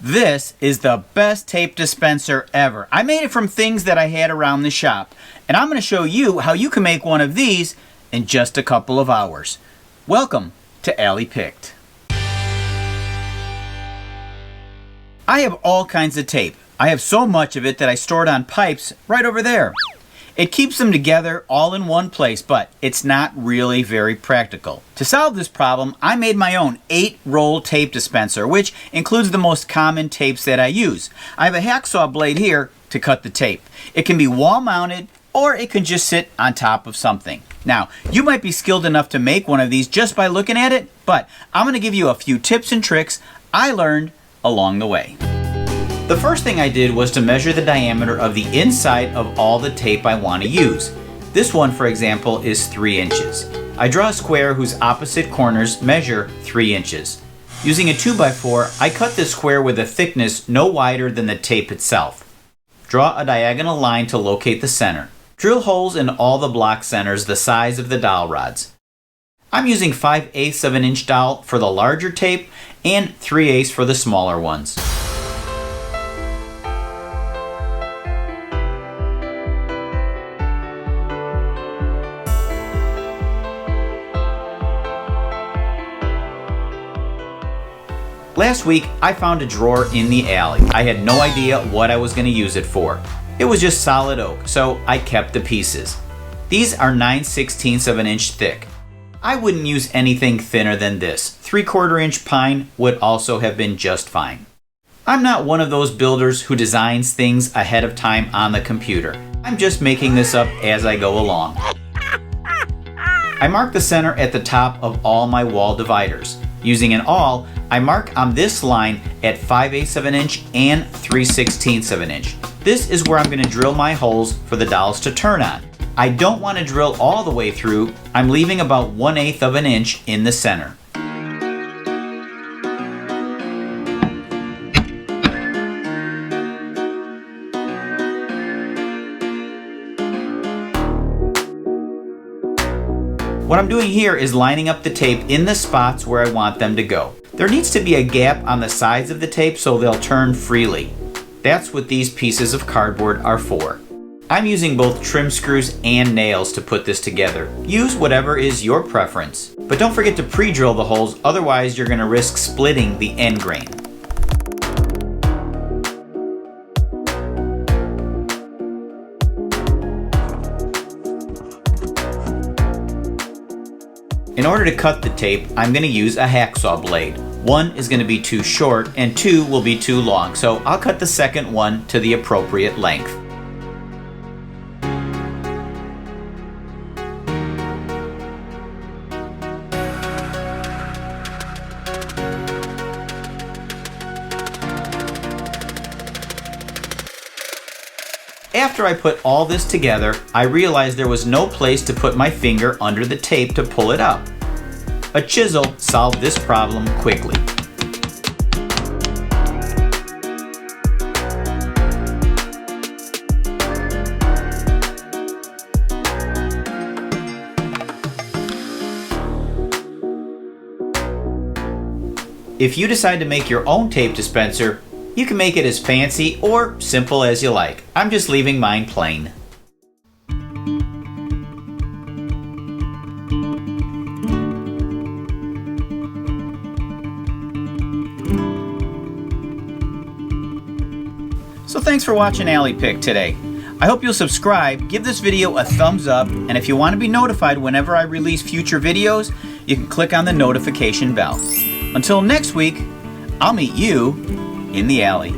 This is the best tape dispenser ever. I made it from things that I had around the shop, and I'm going to show you how you can make one of these in just a couple of hours. Welcome to Allie Picked. I have all kinds of tape. I have so much of it that I store it on pipes right over there. It keeps them together all in one place, but it's not really very practical. To solve this problem, I made my own 8-roll tape dispenser, which includes the most common tapes that I use. I have a hacksaw blade here to cut the tape. It can be wall-mounted, or it can just sit on top of something. Now, you might be skilled enough to make one of these just by looking at it, but I'm going to give you a few tips and tricks I learned along the way. The first thing I did was to measure the diameter of the inside of all the tape I want to use. This one, for example, is 3 inches. I draw a square whose opposite corners measure 3 inches. Using a 2x4, I cut this square with a thickness no wider than the tape itself. Draw a diagonal line to locate the center. Drill holes in all the block centers the size of the dowel rods. I'm using 5/8 of an inch dowel for the larger tape and 3/8 for the smaller ones. Last week, I found a drawer in the alley. I had no idea what I was going to use it for. It was just solid oak, so I kept the pieces. These are 9/16 of an inch thick. I wouldn't use anything thinner than this. 3/4 inch pine would also have been just fine. I'm not one of those builders who designs things ahead of time on the computer. I'm just making this up as I go along. I mark the center at the top of all my wall dividers. Using an awl, I mark on this line at 5/8 of an inch and 3/16 of an inch. This is where I'm going to drill my holes for the dowels to turn on. I don't want to drill all the way through. I'm leaving about 1/8 of an inch in the center. What I'm doing here is lining up the tape in the spots where I want them to go. There needs to be a gap on the sides of the tape so they'll turn freely. That's what these pieces of cardboard are for. I'm using both trim screws and nails to put this together. Use whatever is your preference. But don't forget to pre-drill the holes, otherwise you're going to risk splitting the end grain. In order to cut the tape, I'm going to use a hacksaw blade. One is going to be too short and two will be too long, so I'll cut the second one to the appropriate length. After I put all this together, I realized there was no place to put my finger under the tape to pull it up. A chisel solved this problem quickly. If you decide to make your own tape dispenser, you can make it as fancy or simple as you like. I'm just leaving mine plain. So thanks for watching Allie Pick today. I hope you'll subscribe, give this video a thumbs up, and if you want to be notified whenever I release future videos, you can click on the notification bell. Until next week, I'll meet you in the alley.